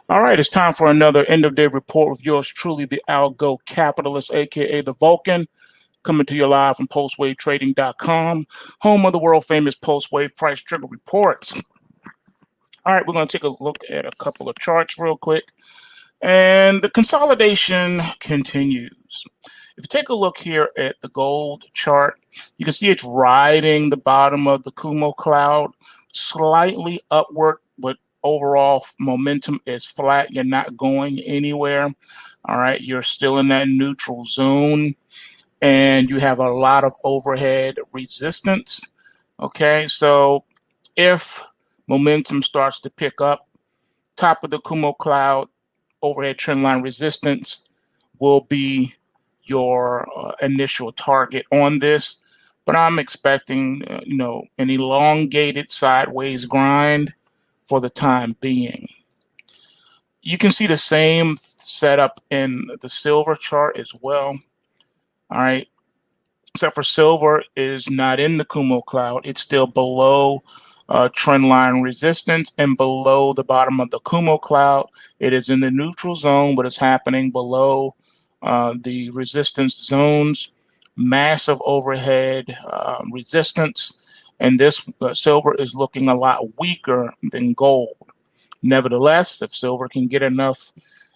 All right, it's time for another end-of-day report with yours truly, the Algo Capitalist, aka the Vulcan, coming to you live from PulseWaveTrading.com, home of the world-famous PulseWave Price Trigger Reports. All right, we're going to take a look at a couple of charts real quick, and the consolidation continues. If you take a look here at the gold chart, you can see it's riding the bottom of the Kumo cloud, slightly upward, but overall momentum is flat. You're not going anywhere. All right, you're still in that neutral zone, and you have a lot of overhead resistance. Okay, so if momentum starts to pick up, top of the Kumo cloud, overhead trendline resistance will be your initial target on this, but I'm expecting an elongated sideways grind for the time being. You can see the same setup in the silver chart as well. All right, except for silver is not in the Kumo cloud. It's still below trend line resistance and below the bottom of the Kumo cloud. It is in the neutral zone, but it's happening below the resistance zones. Massive overhead resistance, and this silver is looking a lot weaker than gold. Nevertheless, if silver can get enough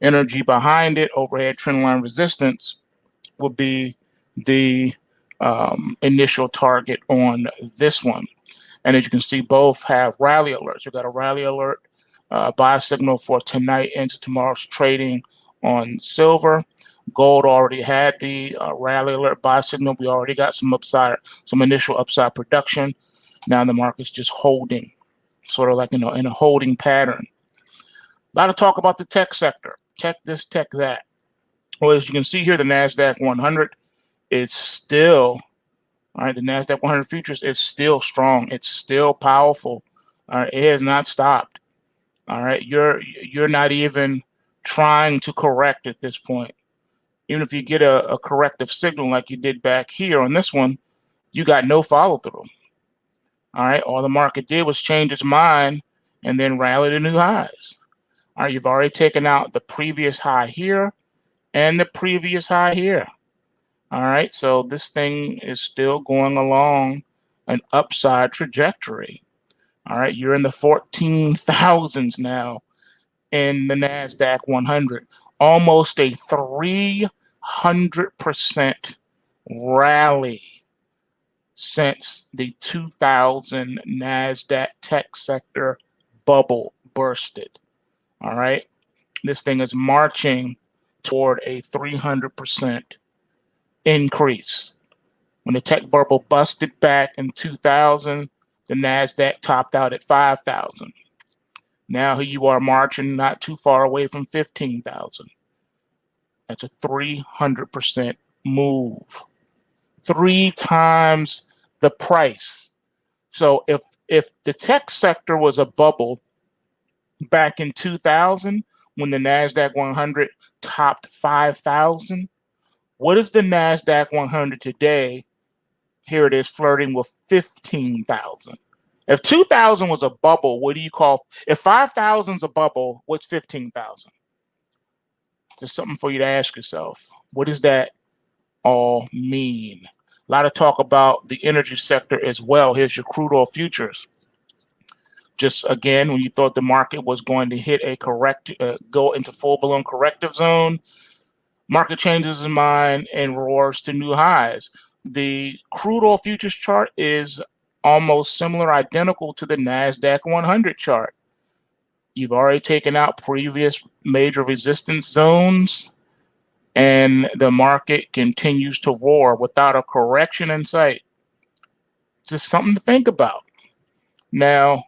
energy behind it, overhead trendline resistance will be the initial target on this one. And as you can see, both have rally alerts. We've got a rally alert buy signal for tonight into tomorrow's trading on silver. Gold already had the rally alert buy signal. We already got some upside, some initial upside production. Now the market's just holding, sort of like in a holding pattern. A lot of talk about the tech sector. Tech this, tech that. Well, as you can see here, the Nasdaq 100 is still, all right, the Nasdaq 100 futures is still strong. It's still powerful. All right, it has not stopped. All right, you're not even trying to correct at this point. Even if you get a corrective signal like you did back here on this one, you got no follow through. All right, all the market did was change its mind and then rally to new highs. All right, you've already taken out the previous high here and the previous high here. All right, so this thing is still going along an upside trajectory. All right, you're in the 14,000s now in the Nasdaq 100, almost a 300% rally since the 2000 Nasdaq tech sector bubble bursted. All right, this thing is marching toward a 300% increase. When the tech bubble busted back in 2000, the Nasdaq topped out at 5,000. Now here you are marching not too far away from 15,000. That's a 300% move. 3 times the price. So if the tech sector was a bubble back in 2000 when the Nasdaq 100 topped 5,000, what is the Nasdaq 100 today? Here it is flirting with 15,000. If 2,000 was a bubble, what do you call? If 5,000 is a bubble, what's 15,000? Just something for you to ask yourself. What does that all mean? A lot of talk about the energy sector as well. Here's your crude oil futures. Just again, when you thought the market was going to hit a go into full-blown corrective zone, market changes its mind and roars to new highs. The crude oil futures chart is almost similar, identical to the Nasdaq 100 chart. You've already taken out previous major resistance zones, and the market continues to roar without a correction in sight. Just something to think about. Now,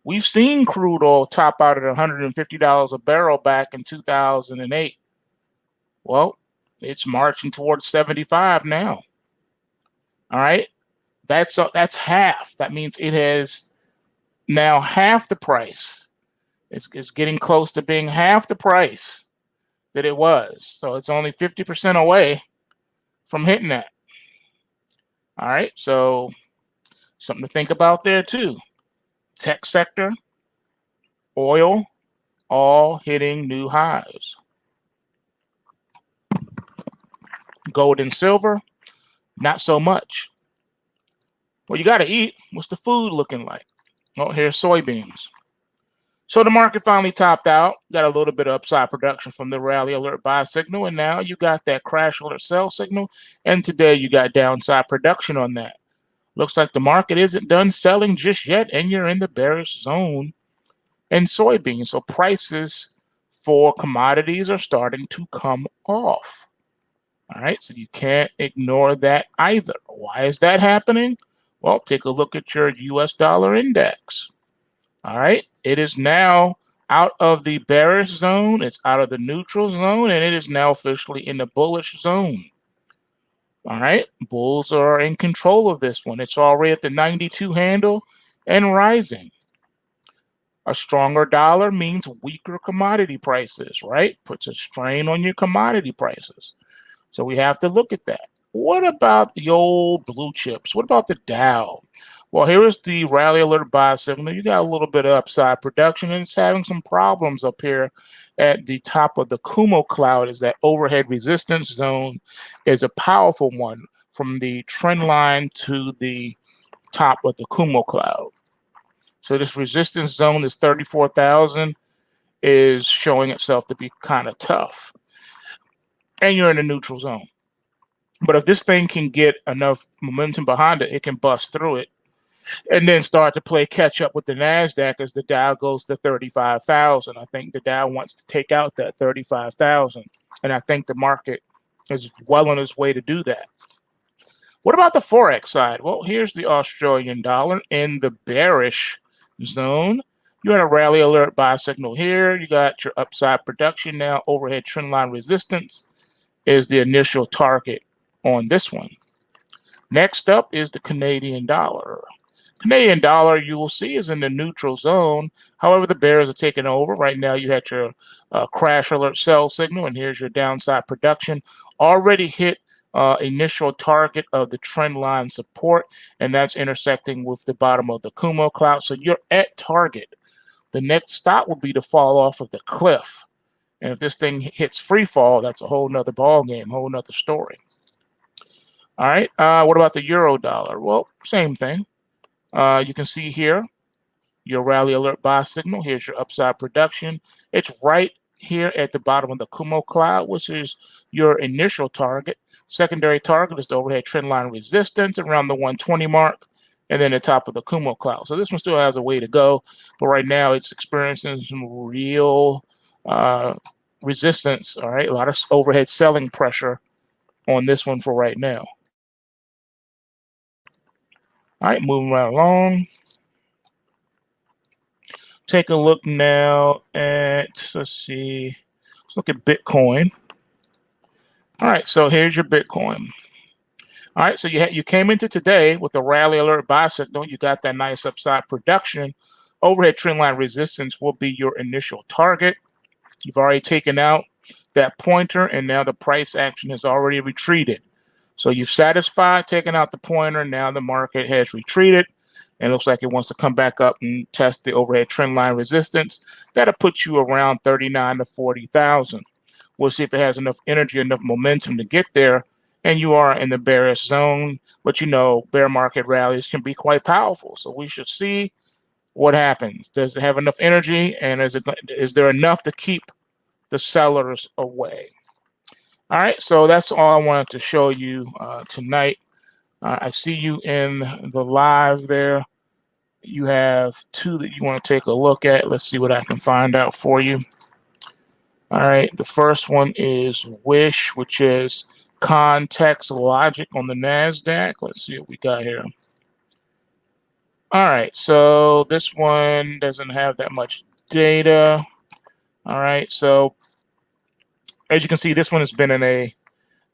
we've seen crude oil top out at $150 a barrel back in 2008. Well, it's marching towards 75 now. All right, that's half. That means it has now half the price. It's getting close to being half the price that it was. So it's only 50% away from hitting that. All right, so something to think about there too. Tech sector, oil, all hitting new highs. Gold and silver, not so much. Well, you got to eat. What's the food looking like? Oh, here's soybeans. So the market finally topped out, got a little bit of upside production from the rally alert buy signal, and now you got that crash alert sell signal, and today you got downside production on that. Looks like the market isn't done selling just yet, and you're in the bearish zone in soybeans. So prices for commodities are starting to come off. All right, so you can't ignore that either. Why is that happening? Well, take a look at your US dollar index. All right, it is now out of the bearish zone, it's out of the neutral zone, and it is now officially in the bullish zone. All right, bulls are in control of this one. It's already at the 92 handle and rising. A stronger dollar means weaker commodity prices, right? Puts a strain on your commodity prices. So we have to look at that. What about the old blue chips? What about the Dow? Well, here is the rally alert buy signal. You got a little bit of upside production, and it's having some problems up here at the top of the Kumo cloud. Is that overhead resistance zone is a powerful one from the trend line to the top of the Kumo cloud. So this resistance zone, this 34,000, is showing itself to be kind of tough. And you're in a neutral zone. But if this thing can get enough momentum behind it, it can bust through it and then start to play catch up with the Nasdaq as the Dow goes to 35,000. I think the Dow wants to take out that 35,000, and I think the market is well on its way to do that. What about the forex side? Well, here's the Australian dollar in the bearish zone. You had a rally alert buy signal here. You got your upside production now. Overhead trendline resistance is the initial target on this one. Next up is the Canadian dollar. Canadian dollar, you will see, is in the neutral zone. However, the bears are taking over. Right now, you had your crash alert sell signal, and here's your downside production. Already hit initial target of the trend line support, and that's intersecting with the bottom of the Kumo cloud. So you're at target. The next stop will be to fall off of the cliff. And if this thing hits free fall, that's a whole nother ball game, whole nother story. All right. What about the euro dollar? Well, same thing. You can see here your rally alert buy signal. Here's your upside production. It's right here at the bottom of the Kumo cloud, which is your initial target. Secondary target is the overhead trendline resistance around the 120 mark, and then the top of the Kumo cloud. So this one still has a way to go, but right now it's experiencing some real resistance. All right, a lot of overhead selling pressure on this one for right now. All right, moving right along. Take a look now at, let's see, let's look at Bitcoin. All right, so here's your Bitcoin. All right, so you came into today with a rally alert buy signal. You got that nice upside production. Overhead trendline resistance will be your initial target. You've already taken out that pointer, and now the price action has already retreated. So you've satisfied taking out the pointer. Now the market has retreated, and it looks like it wants to come back up and test the overhead trendline resistance. That'll put you around 39 to 40,000. We'll see if it has enough energy, enough momentum to get there. And you are in the bearish zone, but you know, bear market rallies can be quite powerful. So we should see what happens. Does it have enough energy, and is there enough to keep the sellers away? All right, so that's all I wanted to show you tonight. I see you in the live there. You have two that you want to take a look at. Let's see what I can find out for you. All right, the first one is Wish, which is context logic on the Nasdaq. Let's see what we got here. All right, so this one doesn't have that much data. All right, so as you can see, this one has been in a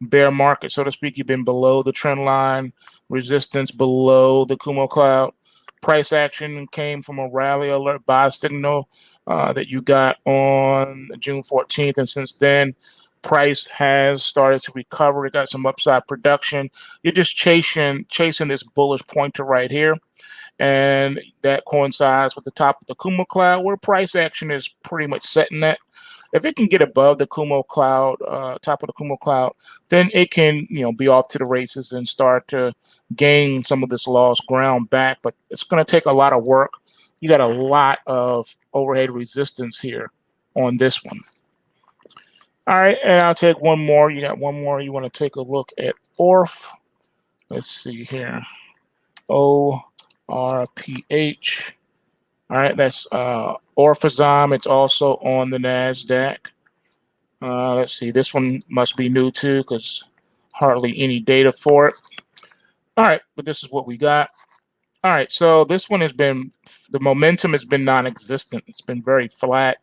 bear market, so to speak. You've been below the trend line, resistance below the Kumo cloud. Price action came from a rally alert buy signal that you got on June 14th, and since then, price has started to recover. It got some upside production. You're just chasing this bullish pointer right here. and that coincides with the top of the Kumo cloud, where price action is pretty much setting that. If it can get above the Kumo cloud, top of the Kumo cloud, then it can, be off to the races and start to gain some of this lost ground back. But it's going to take a lot of work. You got a lot of overhead resistance here on this one. All right, and I'll take one more. You got one more. You want to take a look at ORF. Let's see here. ORPH. All right, that's Orphazyme. It's also on the Nasdaq. Let's see. This one must be new too, because hardly any data for it. All right, but this is what we got. All right, so this one has been, the momentum has been non-existent. It's been very flat.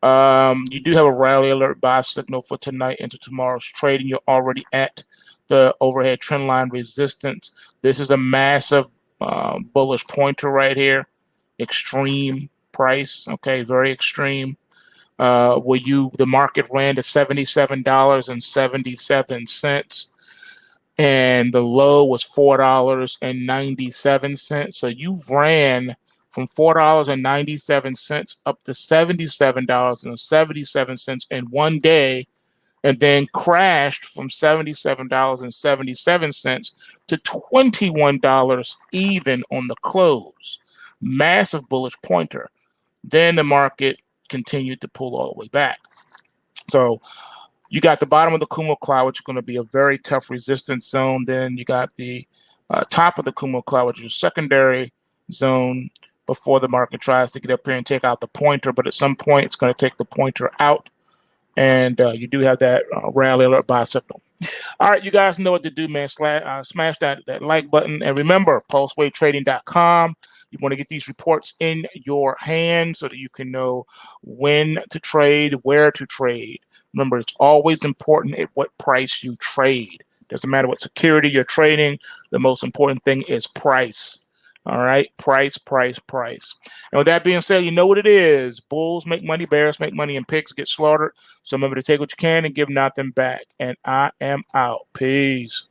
You do have a rally alert buy signal for tonight into tomorrow's trading. You're already at the overhead trend line resistance. This is a massive bullish pointer right here. Extreme price, okay, very extreme. The market ran to $77.77, and the low was $4.97. So you ran from $4.97 up to $77.77 in one day, and then crashed from $77.77 to $21 even on the close. Massive bullish pointer. Then the market continued to pull all the way back. So you got the bottom of the Kumo cloud, which is going to be a very tough resistance zone. Then you got the top of the Kumo cloud, which is a secondary zone, before the market tries to get up here and take out the pointer. But at some point, it's going to take the pointer out. And you do have that rally alert buy signal. All right, you guys know what to do, man. Smash that like button. And remember, PulseWaveTrading.com. You want to get these reports in your hand so that you can know when to trade, where to trade. Remember, it's always important at what price you trade. Doesn't matter what security you're trading. The most important thing is price. All right, price. And with that being said, you know what it is. Bulls make money, bears make money, and pigs get slaughtered. So remember to take what you can and give nothing back. And I am out. Peace.